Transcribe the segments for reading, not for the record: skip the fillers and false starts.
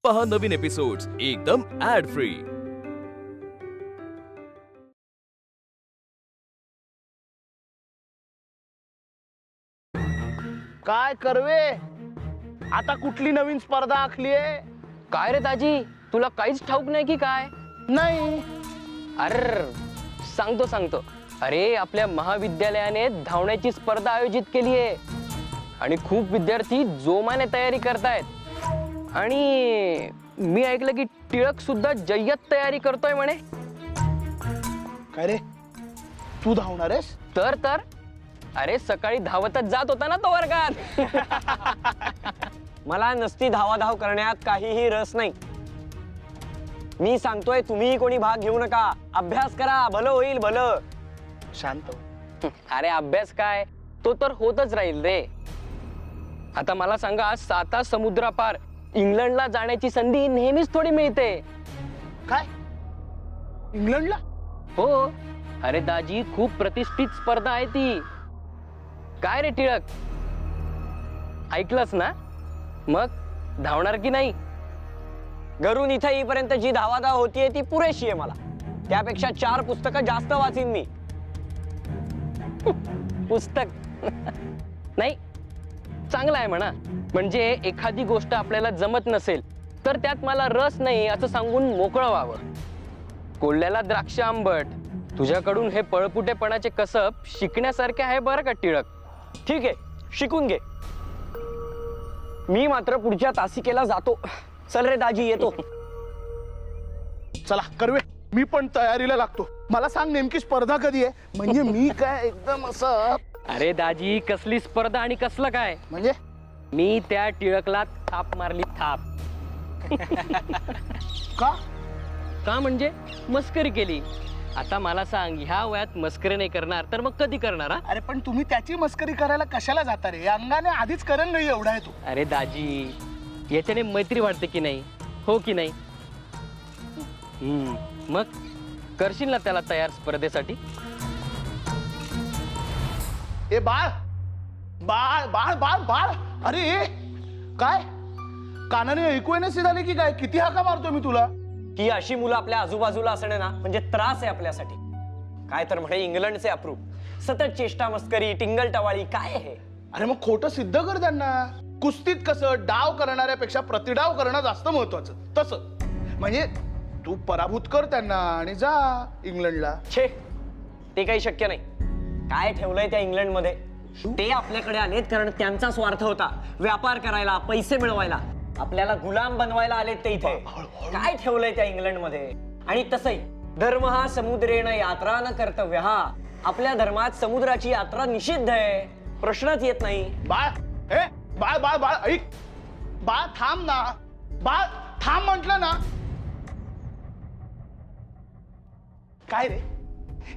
पहा नवीन एपिसोड्स एकदम add free. काय करवे आता कुठली नवीन स्पर्धा आखलीये? काय रे दाजी, तुला काहीच ठाऊक नाही की काय? नाही. अरे सांगतो अरे आपल्या महाविद्यालयाने धावण्याची स्पर्धा आयोजित केली आहे आणि खूप विद्यार्थी जोमाने तयारी करतायत आणि मी ऐकलं की टिळक सुद्धा जय्यत तयारी करतोय म्हणे। काय रे, तू धावणार आहेस? तर अरे सकाळी धावतच जात होता ना तो वर्गात। मला नसती धावाधाव करण्यात काहीही रस नाही। मी सांगतोय तुम्ही कोणी भाग घेऊ नका, अभ्यास करा, भलं होईल भलं। शांत हो. अरे अभ्यास काय, तो तर होतच राहील रे। आता मला सांगा, 7 समुद्रापार इंग्लंडला जाण्याची संधी नेहमीच थोडी मिळते। काय इंग्लंडला? हो अरे दाजी, खूप प्रतिष्ठित स्पर्धा आहे ती। काय रे टिळक, ऐकलंस ना? मग धावणार की नाही? घरून इथं येईपर्यंत जी धावाधाव होतीये ती पुरेशी आहे मला। त्यापेक्षा 4 पुस्तकं जास्त वाचीन मी। पुस्तक नाही, चांगलं आहे म्हणा। म्हणजे एखादी गोष्ट आपल्याला जमत नसेल तर त्यात मला रस नाही असं सांगून मोकळं व्हावं। कोल्ह्याला द्राक्ष आंबट, तुझ्याकडून हे पळपुटेपणाचे कसब शिकण्यासारखे आहे बरं का टिळक। ठीक आहे, शिकून घे। मी मात्र पुढच्या तासिकेला जातो। चल रे दाजी, येतो। चला करवे, मी पण तयारीला लागतो। मला सांग नेमकी स्पर्धा कधी आहे? म्हणजे मी काय एकदम असं। अरे दाजी, कसली स्पर्धा आणि कसलं काय? म्हणजे मी त्या टिळकला थाप मारली, थाप। का म्हणजे मस्करी केली। आता मला सांग, ह्या वयात मस्करी नाही करणार तर मग कधी करणार? अरे पण तुम्ही त्याची मस्करी करायला कशाला जाता रे? अंगाने आधीच करण नाही एवढा आहे तू। अरे दाजी, याच्याने मैत्री वाढते की नाही? हो की नाही? मग करशील ना त्याला तयार स्पर्धेसाठी? ए बाळ बाळ बाळ बाळ बाळ, अरे काय कानाने ऐकू नसे झाले की काय? किती हाका मारतोय मी तुला। ही अशी मुलं आपल्या आजूबाजूला असणे ना म्हणजे त्रास आहे आपल्यासाठी। काय तर म्हणे इंग्लंडचे अप्रूप, सतत चेष्टा मस्करी, टिंगल टवाळी, काय आहे? अरे मग खोटं सिद्ध कर त्यांना। कुस्तीत कसं डाव करणाऱ्यापेक्षा प्रतिडाव करणं जास्त महत्वाचं, तसं म्हणजे तू पराभूत कर त्यांना आणि जा इंग्लंडला। छे, ते काही शक्य नाही। काय ठेवलंय त्या इंग्लंडमध्ये? ते आपल्याकडे आलेत कारण त्यांचा स्वार्थ होता व्यापार करायला, पैसे मिळवायला। आपल्याला गुलाम बनवायला आलेत ते इथे। काय ठेवलंय त्या इंग्लंडमध्ये? आणि तसंही धर्म हा समुद्रेन यात्रा न कर्तव्य, हा आपल्या धर्मात समुद्राची यात्रा निषिद्ध आहे, प्रश्नच येत नाही। बाळ, हे बाळ बाळ बाळ ऐक, बाळ थांब ना, बाळ थांब म्हटलं ना। काय रे,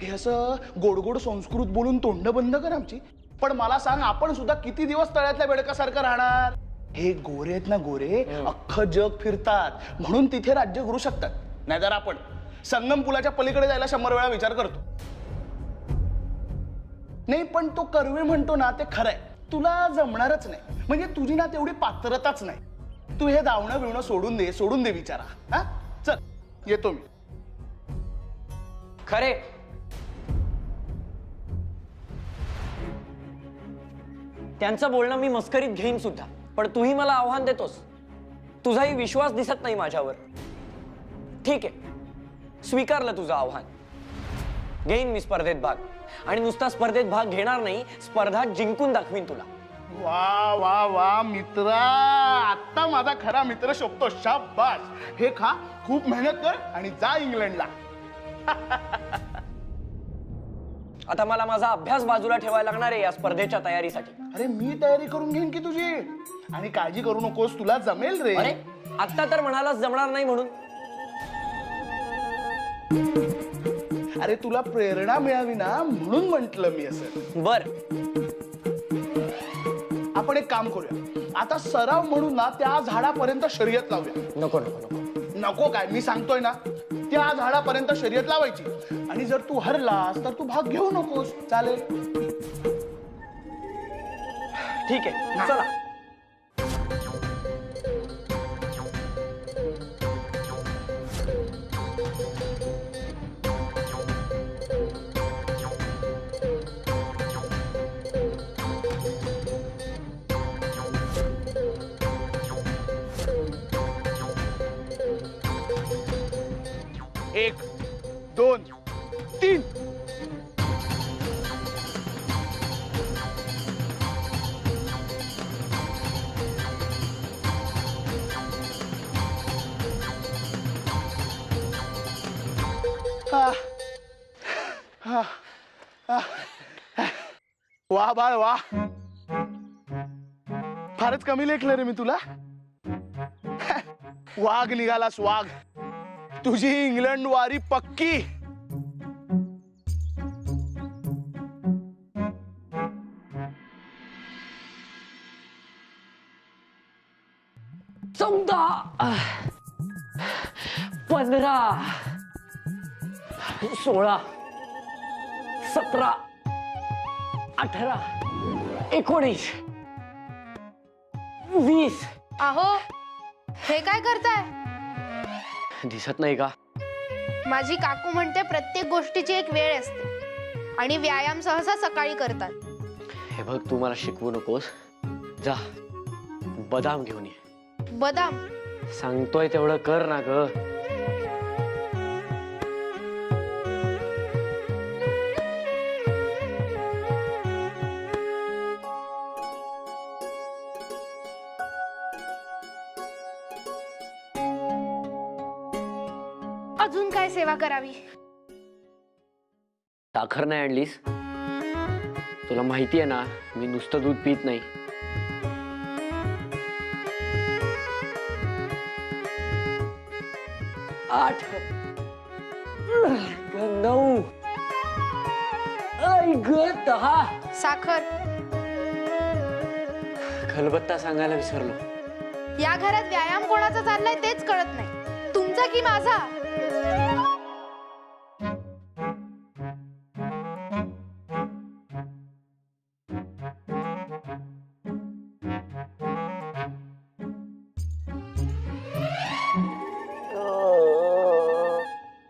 हे असं गोड गोड संस्कृत बोलून तोंड बंद कर आमची। पण मला सांग, आपण सुद्धा किती दिवस तळ्यातल्या बेडकासारखं राहणार? हे गोरे आहेत ना, गोरे अख्खं जग फिरतात म्हणून तिथे राज्य करू शकतात। नाहीतर आपण संगम पुलाच्या पलीकडे जायला 100 वेळा विचार करतो। नाही पण तो कर्वे म्हणतो ना, ते खरंय, तुला जमणारच नाही। म्हणजे तुझी ना तेवढी पात्रताच नाही। तू हे धावणं बिवणं सोडून दे विचारा। हा चल, येतो मी। खरे, त्यांचं बोलणं मी मस्करीत घेईन सुद्धा, पण तूही मला आव्हान देतोस। तुझाही विश्वास दिसत नाही माझ्यावर। ठीक आहे, स्वीकारलं तुझं आव्हान। घेईन मी स्पर्धेत भाग, आणि नुसता स्पर्धेत भाग घेणार नाही, स्पर्धा जिंकून दाखवीन तुला। वा वा वा मित्रा, आता माझा खरा मित्र शोभतो। शाबास, हे खा, खूप मेहनत कर आणि जा इंग्लंडला। आता मला माझा अभ्यास बाजूला ठेवायला लागणार आहे या स्पर्धेच्या तयारीसाठी। अरे मी तयारी करून घेईन की तुझी, आणि काळजी करू नकोस, तुला जमेल रे। अरे आता तर म्हणालास जमणार नाही म्हणून। अरे तुला प्रेरणा मिळावी ना म्हणून म्हंटल मी असं। बर, आपण एक काम करूया, आता सराव म्हणून ना त्या झाडापर्यंत शर्यत लावूया। नको नको नको नको काय, मी सांगतोय ना, त्या झाडापर्यंत शर्यत लावायची, आणि जर तू हरलास तर तू भाग घेऊ नकोस, चालेल? ठीक आहे, चला। 1 2 3. वा बाळ वा, फारच कमी लेखलं रे मी तुला. वाघ निघालास वाघ, तुझी इंग्लंड वारी पक्की. चौदा 15 16 17 18 19 20. अहो हे काय करताय? दिसत नाही का? माझी काकू म्हणते प्रत्येक गोष्टीची एक वेळ असते आणि व्यायाम सहसा सकाळी करतात. हे बघ, तू मला शिकवू नकोस. जा बदाम घेऊन ये. बदाम? सांगतोय तेवढं कर ना ग. अजून काय सेवा करावी? साखर नाही आणलीस? तुला माहिती आहे ना, मी नुसतं दूध पित नाही. 8 9 10. साखर? खलबत्ता सांगायला विसरलो. या घरात व्यायाम कोणाचा चाललाय तेच कळत नाही, तुमचा की माझा?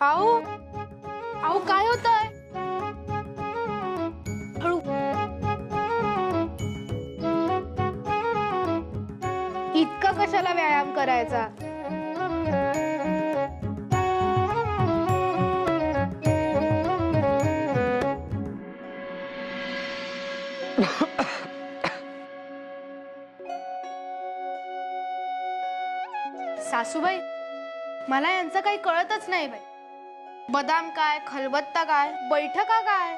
आओ आओ, काय होतंय? हळू. इतका कशाला व्यायाम करायचा? सासूबाई, मला यांचं काही कळतच नाही बाई. बदाम काय, खलबत्ता काय, बैठका काय?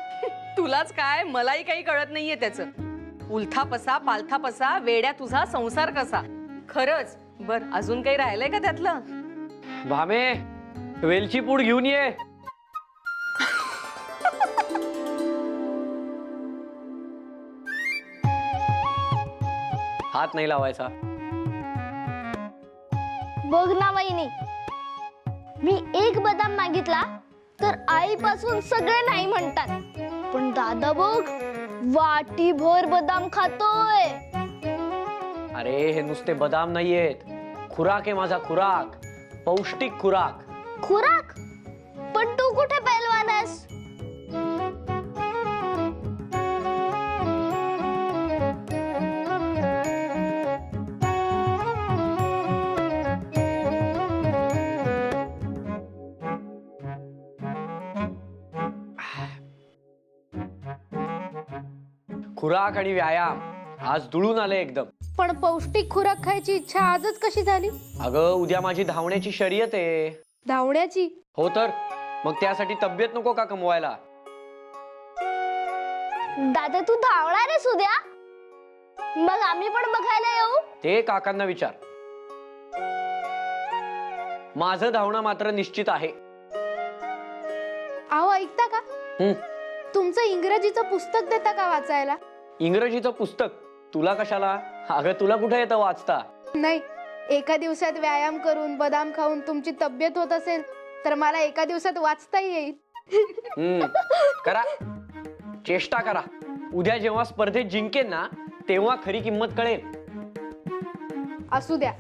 तुलाच काय, मलाही काही कळत नाहीये त्याचं. उलथा पसा पालथा पसा, वेड्या तुझा संसार कसा. खरंच. बर, अजून काही राहिलंय का त्यातलं? भामे, वेलची पूड घेऊन ये. हात नाही लावायचा. बघ ना वहिनी, मी एक बदाम मागितला तर आईपासून सगळे नाही म्हणतात, पण दादा बघ वाटीभर बदाम खातोय. अरे हे नुसते बदाम नाहीयेत, खुराक आहे माझा, खुराक. पौष्टिक खुराक. खुराक? पण तू कुठे पैलवान आहेस? खुराक आणि व्यायाम आज जुळून आले एकदम. पण पौष्टिक खुराक खायची इच्छा आजच कशी झाली? अगं, उद्या माझी धावण्याची शर्यत आहे. धावण्याची? हो तर मग त्यासाठी तब्येत नको का कमवायला? दादा तू धावणार आहेस उद्या? मग आम्ही पण बघायला येऊ? ते काकांना विचार. माझं धावणं मात्र निश्चित आहे. अहो ऐकता का? तुमचं इंग्रजीचं पुस्तक देता का वाचायला? इंग्रजीचं पुस्तक तुला कशाला? अगं तुला कुठे येतं वाचता? नाही, एका दिवसात व्यायाम करून बदाम खाऊन तुमची तब्येत होत असेल तर मला एका दिवसात वाचता येईल. करा, चेष्टा करा. उद्या जेव्हा स्पर्धेत जिंकेन ना, तेव्हा खरी किंमत कळेल. असू द्या.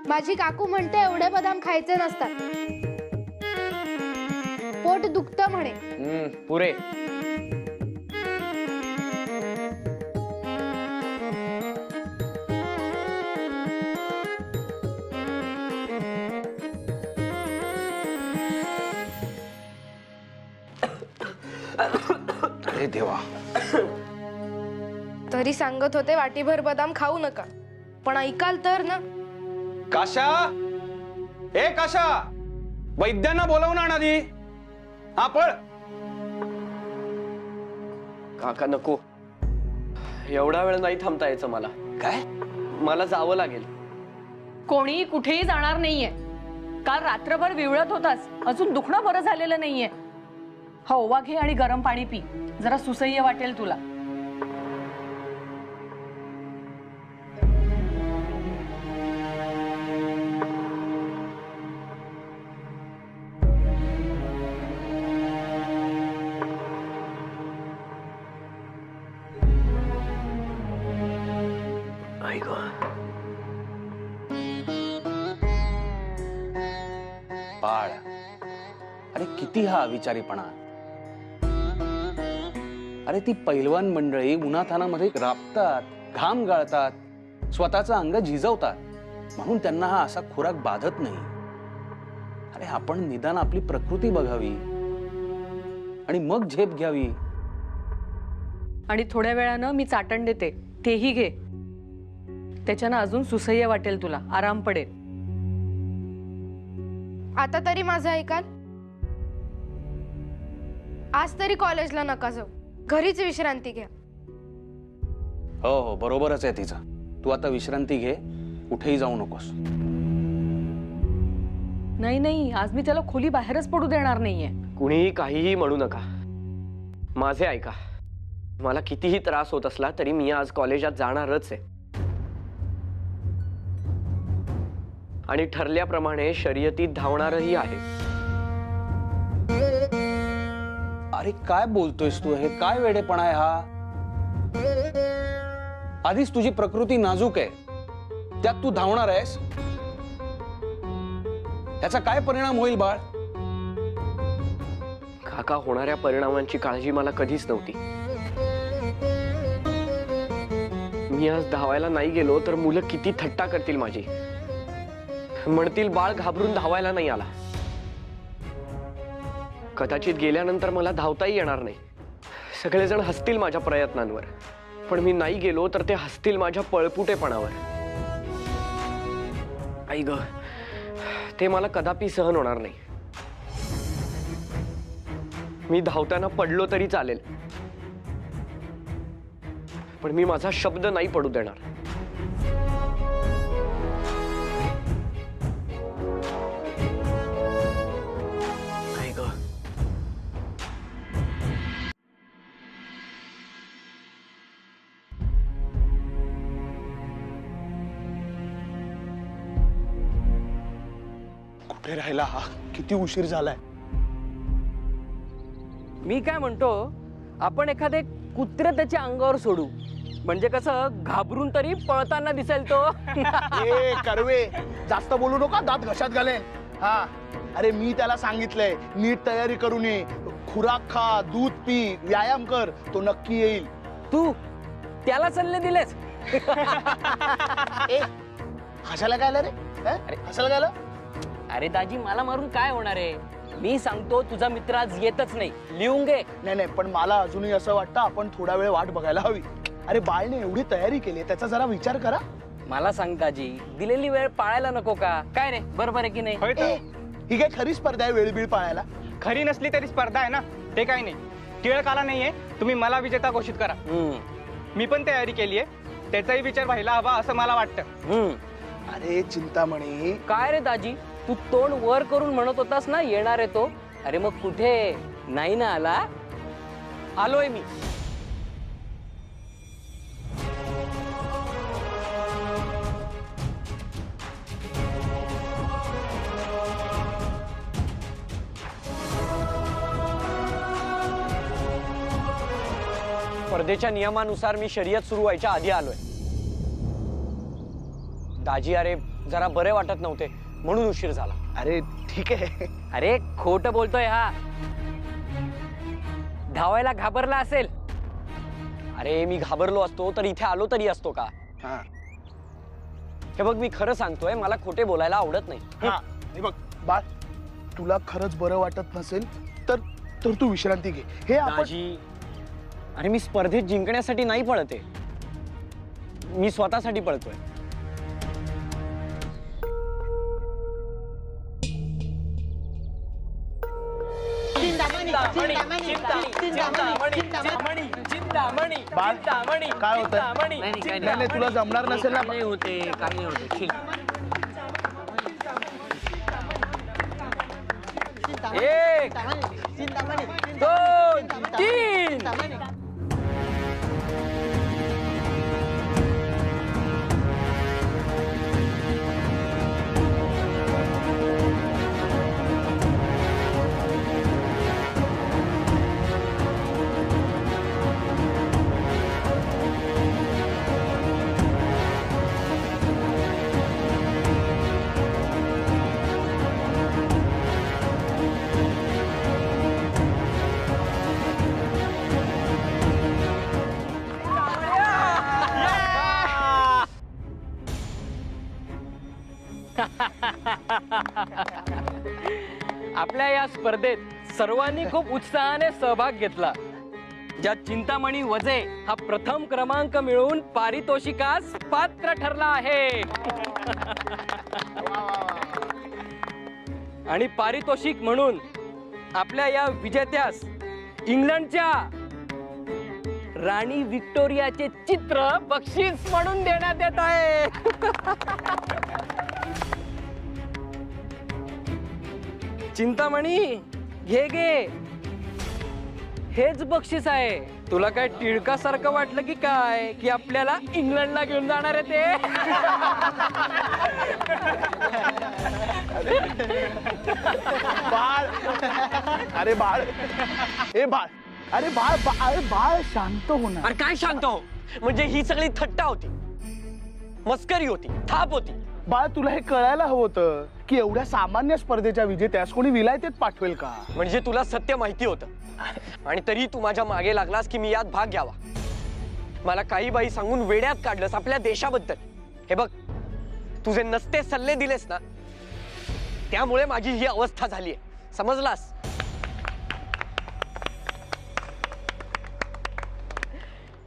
माझी काकू म्हणते एवढे बदाम खायचे नसतात, पोट दुखतं म्हणे. पुरे. अरे देवा. तरी सांगत होते वाटीभर बदाम खाऊ नका, पण ऐकाल तर ना. काशा, ए काशा, वैद्यांना बोलावून आण आधी. हा पळ. काका नको, एवढा वेळ नाही थांबता यायचं मला. काय? मला जावं लागेल. कोणी कुठेही जाणार नाहीये. काल रात्रभर विवळत होतास, अजून दुखणं बरं झालेलं नाहीये. हा ओवा घे आणि गरम पाणी पी, जरा सुसह्य वाटेल तुला. बाळ, अरे किती हा अविचारीपणा. अरे ती पैलवान मंडळी उन्हातानामध्ये राबतात, घाम गाळतात, स्वतःचं अंग झिजवतात, म्हणून त्यांना हा असा खुराक बाधत नाही. अरे आपण निदान आपली प्रकृती बघावी आणि मग झेप घ्यावी. आणि थोड्या वेळानं मी चाटण देते, तेही घे. त्याच्यानं अजून सुसह्य वाटेल तुला, आराम पडेल. आता तरी माझं ऐकाल. आज तरी कॉलेजला नका जाऊ, घरीच विश्रांती घ्या. हो हो, बरोबरच आहे तिचं. तू आता विश्रांती घे, कुठेही जाऊ नकोस. नाही नाही, आज मी त्याला खोली बाहेरच पडू देणार नाहीये. कुणीही काहीही म्हणू नका, माझे ऐका. मला कितीही त्रास होत असला तरी मी आज कॉलेजात जाणारच आहे. आणि ठरल्याप्रमाणे शर्यतीत धावणारही आहे. अरे काय बोलतोयस तू? हे काय वेडेपणा आहे हा? आधीच तुझी प्रकृती नाजूक आहे, त्यात तू धावणार आहेस. याचा काय परिणाम होईल बाळ? काका, होणाऱ्या परिणामांची काळजी मला कधीच नव्हती. मी आज धावायला नाही गेलो तर मुलं किती थट्टा करतील माझी. म्हणतील बाळ घाबरून धावायला नाही आला. कदाचित गेल्यानंतर मला धावताही येणार नाही. सगळेजण हसतील माझ्या प्रयत्नांवर, पण मी नाही गेलो तर ते हसतील माझ्या पळपुटेपणावर. आई ग, ते मला कदापि सहन होणार नाही. मी धावताना पडलो तरी चालेल, पण मी माझा शब्द नाही पडू देणार. कुठे राहिला हा? किती उशीर झालाय. मी काय म्हणतो, आपण एखादे कुत्रे त्याच्या अंगावर सोडू, म्हणजे कसं घाबरून तरी पळताना दिसेल तो. ए कर्वे, जास्त बोलू नका, दात घशात घालेन. हा, अरे मी त्याला सांगितलंय नीट तयारी करून ये, खुराक खा, दूध पी, व्यायाम कर, तो नक्की येईल. तू त्याला सल्ले दिलेस? ए, हसायला काय आलं रे? हसायला काय आलं? अरे दाजी, मला मारून काय होणार आहे? मी सांगतो तुझा मित्र आज येतच नाही, लिहून घे. नाही नाही, पण मला अजूनही असं वाटतं आपण थोडा वेळ वाट बघायला हवी. अरे बाळने एवढी तयारी केली, त्याचा जरा विचार करा. मला सांग दाजी, दिलेली वेळ पाळायला नको का? काय रे, बरोबर आहे की नाही? ए, ही काय खरी स्पर्धा आहे वेळ बीळ पाळायला? खरी नसली तरी स्पर्धा आहे ना, ते काही नाही. टिळक आला नाहीये, तुम्ही मला विजेता घोषित करा. मी पण तयारी केली आहे, त्याचाही विचार व्हायला हवा असं मला वाटतं. अरे चिंतामणी, काय रे दाजी, तू तोंड वर करून म्हणत होतास ना येणार आहे तो. अरे मग कुठे? नाही ना आला? आलोय मी. स्पर्धेच्या नियमानुसार मी शर्यत सुरू व्हायच्या आधी आलोय. दाजी, अरे जरा बरे वाटत नव्हते म्हणून उशीर झाला. अरे ठीक आहे. अरे खोटं बोलतोय हा. धावायला घाबरला असेल. अरे मी घाबरलो असतो तर इथे आलो तरी असतो का? हा हे बघ, मी खरं सांगतोय, मला खोटे बोलायला आवडत नाही. हा, हे बघ बाळ, तुला खरंच बरं वाटत नसेल तर तर तू विश्रांती घे. हे आपण दाजी, अरे मी स्पर्धेत जिंकण्यासाठी नाही पळते, मी स्वतःसाठी पळतोय. बाळ, काय होतं? नाही नाही, तुला जमणार नसेल ना. नाही होते, काही नाही होते. चिल. एक, दोन, तीन. आपल्या या स्पर्धेत सर्वांनी खूप उत्साहाने सहभाग घेतला, ज्यात चिंतामणी वजे हा प्रथम क्रमांक मिळवून पारितोषिकास पात्र ठरला आहे. आणि पारितोषिक म्हणून आपल्या या विजेत्यास इंग्लंडच्या राणी विक्टोरियाचे चित्र बक्षीस म्हणून देण्यात येत आहे. चिंतामणी, घे घे, हेच बक्षीस आहे. तुला काय टिळकासारखं वाटलं की काय, की आपल्याला इंग्लंडला घेऊन जाणार आहे ते? बाळ, अरे बाळ, ए बाळ, अरे बाळ, अरे बाळ, शांत हो ना. अरे काय शांत हो, म्हणजे ही सगळी थट्टा होती, मस्करी होती, थाप होती. बाळ, तुला हे कळायला हवं होतं की एवढ्या सामान्य स्पर्धेच्या विजेत्यास कोणी विलायतेत पाठवेल का? म्हणजे तुला सत्य माहिती होतं आणि तरी तू माझ्या मागे लागलास की मी यात भाग घ्यावा. मला काही बाई सांगून वेड्यात काढलंस आपल्या देशाबद्दल. हे बघ, तुझे नसते सल्ले दिलेस ना, त्यामुळे माझी ही अवस्था झालीये, समजलास?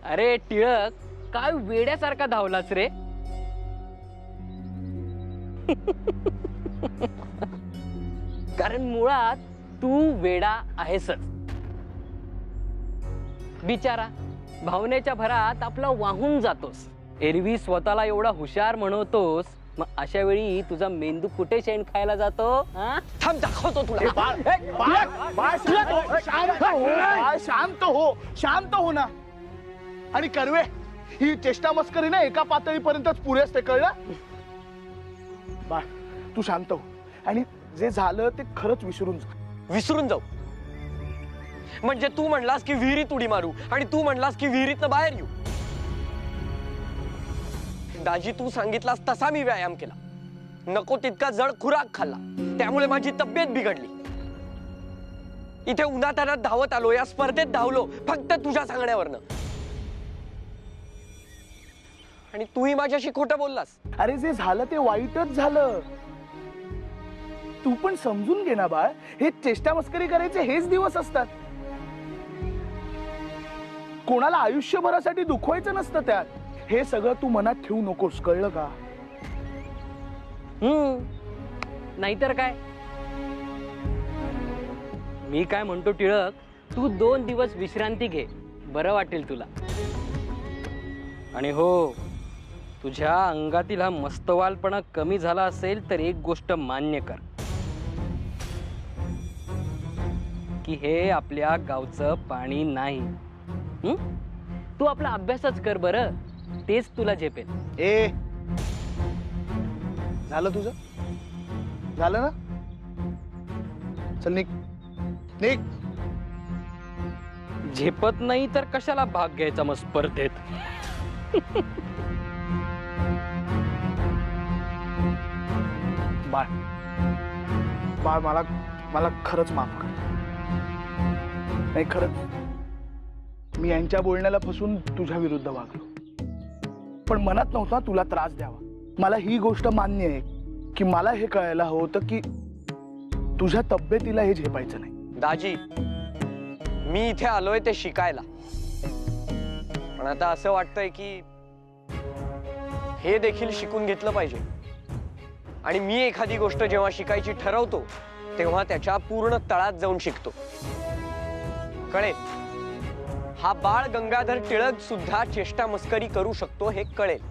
अरे टिळक, काय वेड्यासारखा धावलास रे? कारण मुळात तू वेडा आहेसच. बिचारा भावनेच्या भरात आपला वाहून जातोस. एरवी स्वतःला एवढा हुशार म्हणवतोस, मग अशा वेळी तुझा मेंदू कुठे शेण खायला जातो? हा? थांब, दाखवतो तुला. बाळ, बाळ, बाळ, शांत हो, शांत हो, बाळ, शांत हो, शांत हो ना. आणि कर्वे, ही चेष्टा मस्करी ना एका पातळीपर्यंतच पुरे असते, कळलं? बाळ, तू शांत हो आणि जे झालं ते खरंच विसरून जा. विसरून जाऊ म्हणजे तू म्हणलास की विहिरीत उडी मारू आणि तू म्हणलास की विहिरीतनं बाहेर येऊ. दाजी, तू सांगितलास तसा मी व्यायाम केला, नको तितका जड खुराक खाल्ला, त्यामुळे माझी तब्येत बिघडली. इथे उन्हातान्हात धावत आलो, या स्पर्धेत धावलो फक्त तुझ्या सांगण्यावरनं, आणि तूही माझ्याशी खोटं बोललास. अरे जे झालं ते वाईटच झालं. तू पण समजून घे ना बाळ, हे चेष्टा मस्करी करायचे हेच दिवस असतात. कोणाला आयुष्यभरासाठी दुखवायचं नसतं त्यात. हे सगळं तू मनात ठेवू नकोस, कळलं का? नाहीतर काय. मी काय म्हणतो टिळक, तू 2 दिवस विश्रांती घे, बरं वाटेल तुला. आणि हो, तुझ्या अंगातील हा मस्तवालपणा कमी झाला असेल तर एक गोष्ट मान्य कर, की हे आपल्या गावचं पाणी नाही. तू आपला अभ्यासच कर बरं, तेच तुला झेपेल. ए, झालं तुझं? झालं ना? चल निघ, निघ. झेपत नाही तर कशाला भाग घ्यायचा मग स्पर्धेत? बाळ, बाळ, मला मला खरंच माफ कर. नाही, खरंच मी यांच्या बोलण्याला फसून तुझ्या विरुद्ध वागलो, पण मनात नव्हता तुला त्रास द्यावा. मला ही गोष्ट मान्य आहे की मला हे कळायला हवं होतं की तुझ्या तब्येतीला हे झेपायचं नाही. दाजी, मी इथे आलोय ते शिकायला, पण आता असं वाटतंय की हे देखील शिकून घेतलं पाहिजे. आणि मी एखादी गोष्ट जेव्हा शिकायची ठरवतो तेव्हा त्याच्या पूर्ण तळात जाऊन शिकतो. कळेल, हा बाळ गंगाधर टिळक सुद्धा चेष्टा मस्करी करू शकतो हे कळेल.